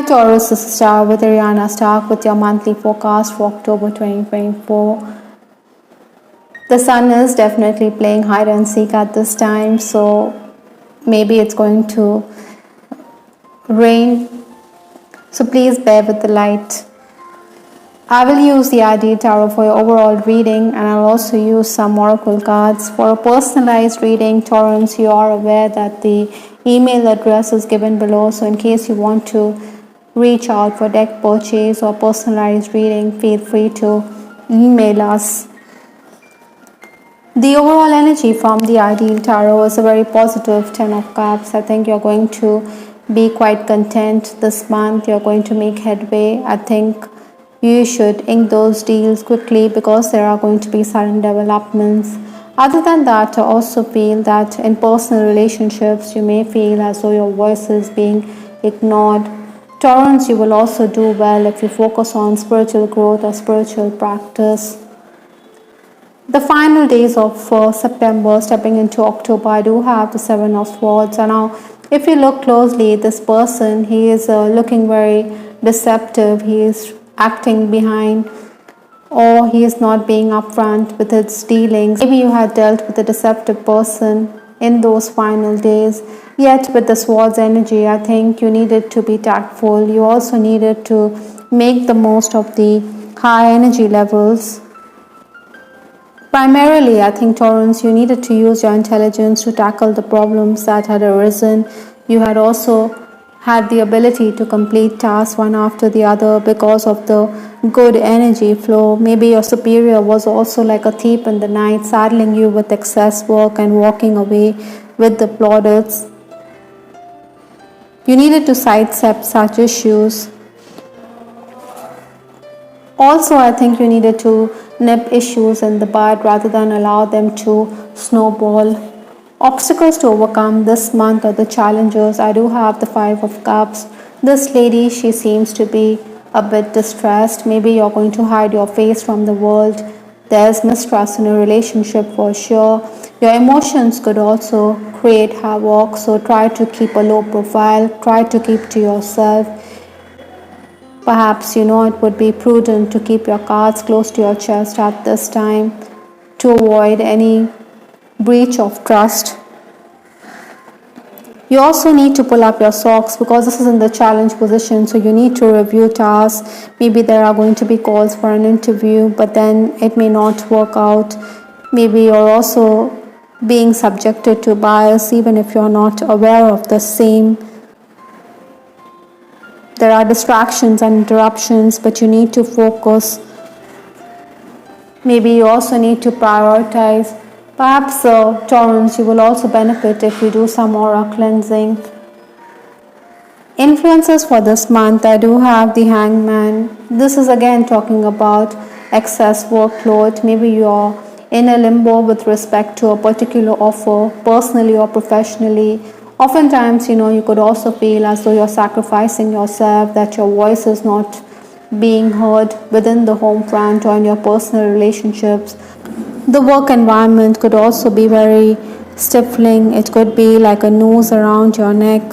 Hi Taurus, this is Star with Ariana Stark with your monthly forecast for October 2024. The sun is definitely playing hide and seek at this time, so maybe it's going to rain. So please bear with the light. I will use the ID Tarot for your overall reading, and I'll also use some oracle cards. For a personalized reading, Taurus, you are aware that the email address is given below, so in case you want to reach out for deck purchase or personalized reading, feel free to email us. The overall energy from the Ideal Tarot is a very positive 10 of Cups. I think you're going to be quite content this month. You're going to make headway. I think you should ink those deals quickly because there are going to be sudden developments. Other than that, I also feel that in personal relationships, you may feel as though your voice is being ignored. Taurus, you will also do well if you focus on spiritual growth or spiritual practice. The final days of September, stepping into October, I do have the Seven of Swords. And now, if you look closely, this person, he is looking very deceptive. He is acting behind, or he is not being upfront with his dealings. Maybe you had dealt with a deceptive person in those final days. Yet with the Swords energy, I think you needed to be tactful. You also needed to make the most of the high energy levels. Primarily, I think Taurus, you needed to use your intelligence to tackle the problems that had arisen. You had also had the ability to complete tasks one after the other because of the good energy flow. Maybe your superior was also like a thief in the night, saddling you with excess work and walking away with the plaudits. You needed to sidestep such issues. Also, I think you needed to nip issues in the bud rather than allow them to snowball. Obstacles to overcome this month or the challenges. I do have the Five of Cups. This lady, she seems to be a bit distressed. Maybe you're going to hide your face from the world. There's mistrust in a relationship for sure. Your emotions could also create havoc, so try to keep a low profile. Try to keep to yourself. Perhaps it would be prudent to keep your cards close to your chest at this time to avoid any breach of trust. You also need to pull up your socks because this is in the challenge position, so you need to review tasks. Maybe there are going to be calls for an interview, but then it may not work out. Maybe you're also being subjected to bias even if you're not aware of the same. There are distractions and interruptions, but you need to focus. Maybe you also need to prioritize. Perhaps, Taurus, you will also benefit if you do some aura cleansing. Influences for this month, I do have the Hangman. This is again talking about excess workload. Maybe you're in a limbo with respect to a particular offer, personally or professionally. Oftentimes, you could also feel as though you're sacrificing yourself, that your voice is not being heard within the home front or in your personal relationships. The work environment could also be very stifling. It could be like a noose around your neck.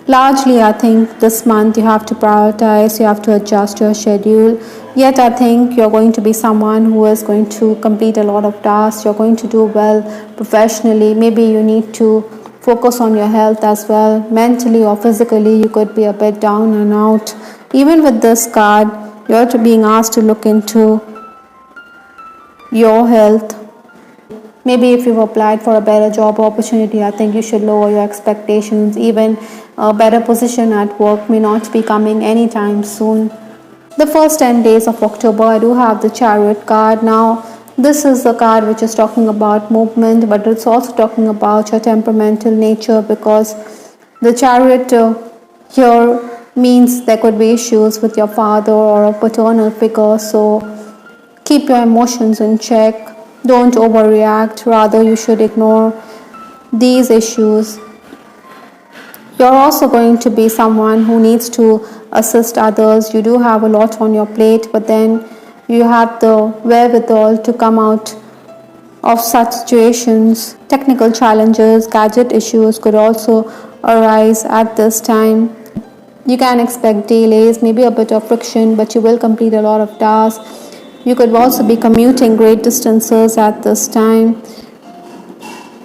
Largely, I think this month you have to prioritize, you have to adjust your schedule. Yet I think you're going to be someone who is going to complete a lot of tasks. You're going to do well professionally. Maybe you need to focus on your health as well. Mentally or physically, you could be a bit down and out. Even with this card, you're being asked to look into your health. Maybe if you've applied for a better job opportunity, I think you should lower your expectations. Even a better position at work may not be coming anytime soon. The first 10 days of October, I do have the Chariot card. Now, this is the card which is talking about movement, but it's also talking about your temperamental nature, because the Chariot here means there could be issues with your father or a paternal figure. So keep your emotions in check. Don't overreact. Rather, you should ignore these issues. You're also going to be someone who needs to assist others. You do have a lot on your plate, but then you have the wherewithal to come out of such situations. Technical challenges, gadget issues could also arise at this time. You can expect delays, maybe a bit of friction, but you will complete a lot of tasks. You could also be commuting great distances at this time.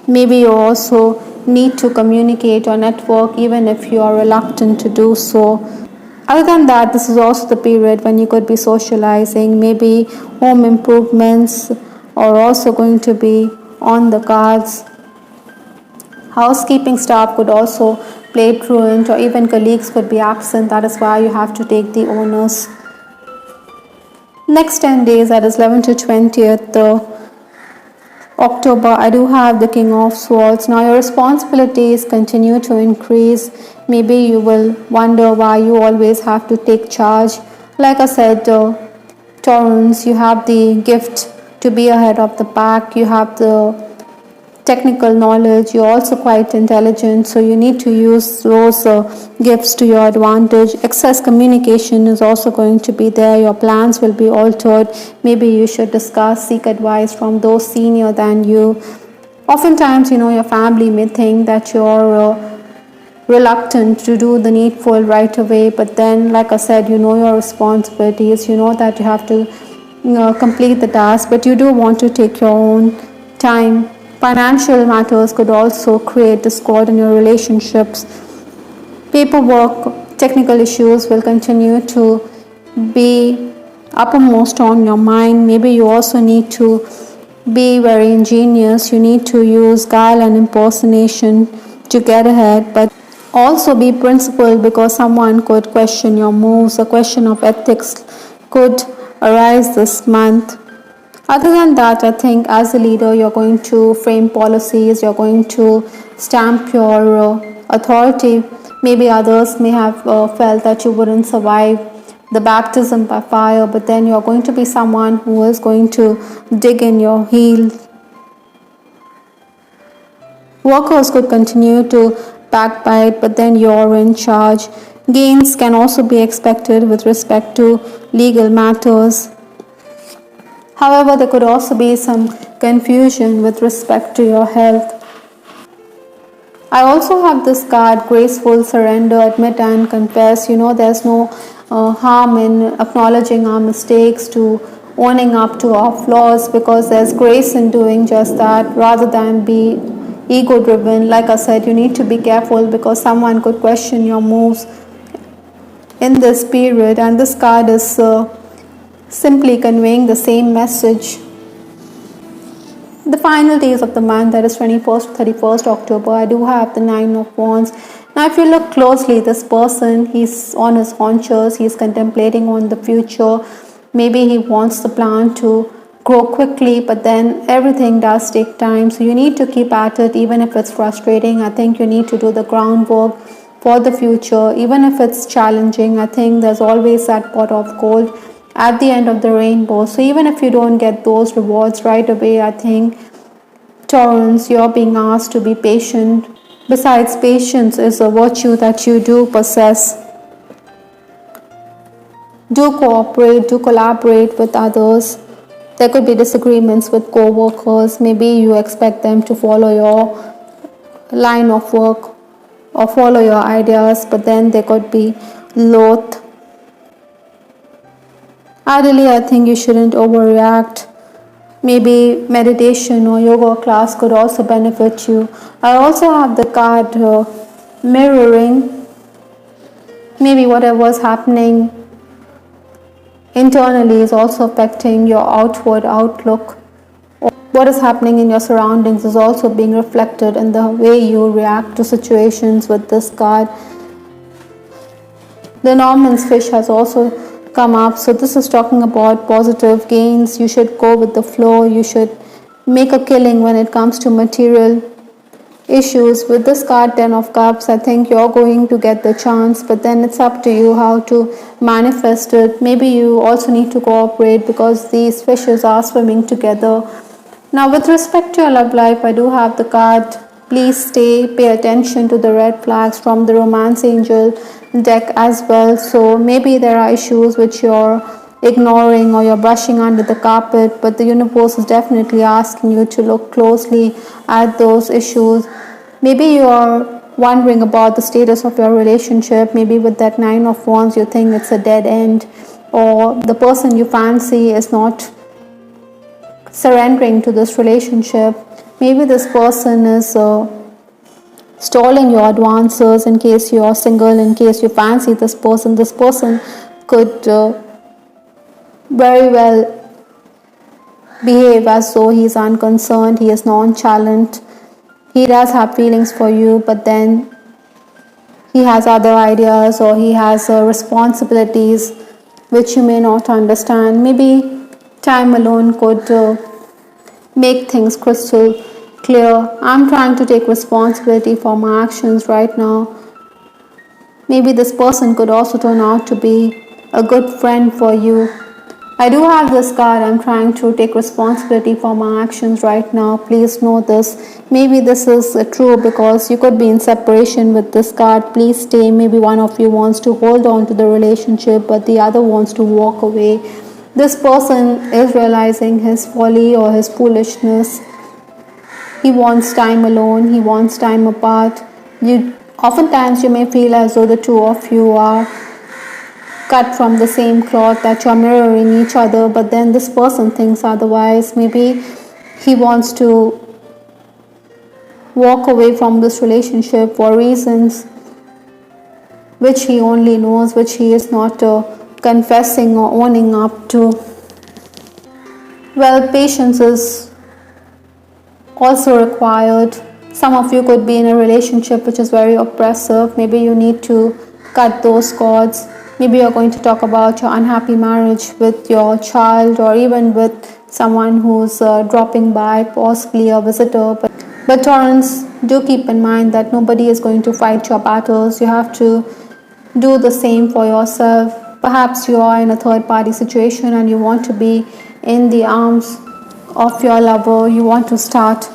Maybe you also need to communicate or network even if you are reluctant to do so. Other than that, this is also the period when you could be socializing. Maybe home improvements are also going to be on the cards. Housekeeping staff could also play truant, or even colleagues could be absent. That is why you have to take the onus. Next 10 days, that is 11th to 20th October, I do have the King of Swords. Now your responsibilities continue to increase. Maybe you will wonder why you always have to take charge. Like I said, Taurus, you have the gift to be ahead of the pack. You have the technical knowledge. You're also quite intelligent, so you need to use those gifts to your advantage. Excess communication is also going to be there. Your plans will be altered. Maybe you should discuss, seek advice from those senior than you. Oftentimes, your family may think that you're reluctant to do the needful right away, but then, like I said, your responsibilities. You know that you have to complete the task, but you do want to take your own time. Financial matters could also create discord in your relationships. Paperwork, technical issues will continue to be uppermost on your mind. Maybe you also need to be very ingenious. You need to use guile and impersonation to get ahead, but also be principled, because someone could question your moves. A question of ethics could arise this month. Other than that, I think as a leader, you're going to frame policies, you're going to stamp your authority. Maybe others may have felt that you wouldn't survive the baptism by fire, but then you're going to be someone who is going to dig in your heels. Workers could continue to backbite, but then you're in charge. Gains can also be expected with respect to legal matters. However, there could also be some confusion with respect to your health. I also have this card, graceful surrender, admit and confess. There's no harm in acknowledging our mistakes, to owning up to our flaws, because there's grace in doing just that rather than be ego driven. Like I said, you need to be careful because someone could question your moves in this period, and this card is simply conveying the same message. The final days of the month, that is 21st to 31st October, I do have the 9 of Wands. Now if you look closely, this person, he's on his haunches, he's contemplating on the future. Maybe he wants the plant to grow quickly, but then everything does take time, so you need to keep at it. Even if it's frustrating, I think you need to do the groundwork for the future. Even if it's challenging, I think there's always that pot of gold at the end of the rainbow. So even if you don't get those rewards right away, I think, Taurus, you're being asked to be patient. Besides, patience is a virtue that you do possess. Do cooperate, do collaborate with others. There could be disagreements with co-workers. Maybe you expect them to follow your line of work or follow your ideas, but then they could be loath. Ideally, I think you shouldn't overreact. Maybe meditation or yoga class could also benefit you. I also have the card mirroring. Maybe whatever is happening internally is also affecting your outward outlook. What is happening in your surroundings is also being reflected in the way you react to situations with this card. The Norman's fish has also come up, so this is talking about positive gains. You should go with the flow. You should make a killing when it comes to material issues. With this card, 10 of Cups, I think you're going to get the chance, but then it's up to you how to manifest it. Maybe you also need to cooperate because these fishes are swimming together. Now with respect to your love life, I do have the card, please pay attention to the red flags from the Romance Angel deck as well. So maybe there are issues which you're ignoring or you're brushing under the carpet, but the universe is definitely asking you to look closely at those issues. Maybe you are wondering about the status of your relationship. Maybe with that 9 of Wands, you think it's a dead end, or the person you fancy is not surrendering to this relationship. Maybe this person is stalling your advances in case you are single, in case you fancy this person. This person could very well behave as though he is unconcerned, he is nonchalant. He does have feelings for you, but then he has other ideas, or he has responsibilities which you may not understand. Maybe time alone could make things crystal clear. I'm trying to take responsibility for my actions right now. Maybe this person could also turn out to be a good friend for you. I do have this card. I'm trying to take responsibility for my actions right now. Please know this. Maybe this is true because you could be in separation with this card. Please stay. Maybe one of you wants to hold on to the relationship, but the other wants to walk away. This person is realizing his folly or his foolishness. He wants time alone. He wants time apart. Oftentimes you may feel as though the two of you are cut from the same cloth, that you're mirroring each other, but then this person thinks otherwise. Maybe he wants to walk away from this relationship for reasons which he only knows, which he is not confessing or owning up to. Well, patience is also required. Some of you could be in a relationship which is very oppressive. Maybe you need to cut those cords. Maybe you're going to talk about your unhappy marriage with your child, or even with someone who's dropping by, possibly a visitor. But Taurus, do keep in mind that nobody is going to fight your battles. You have to do the same for yourself. Perhaps you are in a third party situation and you want to be in the arms of your lover. You want to start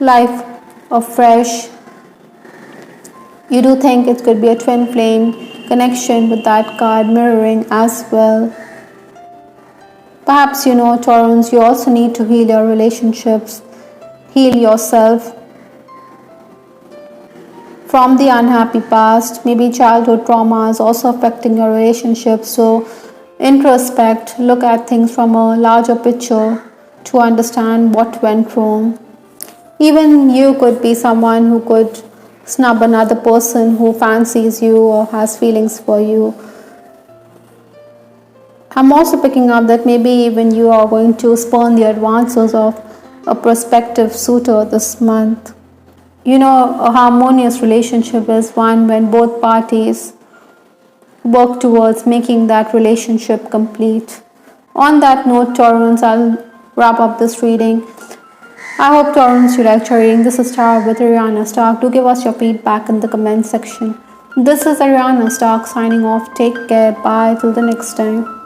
life afresh. You do think it could be a twin flame connection with that card mirroring as well. Perhaps Taurus, you also need to heal your relationships, heal yourself from the unhappy past. Maybe childhood trauma is also affecting your relationship. So introspect, look at things from a larger picture to understand what went wrong. Even you could be someone who could snub another person who fancies you or has feelings for you. I'm also picking up that maybe even you are going to spurn the advances of a prospective suitor this month. A harmonious relationship is one when both parties work towards making that relationship complete. On that note, Taurus, I'll wrap up this reading. I hope, Taurus, you liked your reading. This is Tara with Ariana Stark. Do give us your feedback in the comment section. This is Ariana Stark signing off. Take care. Bye. Till the next time.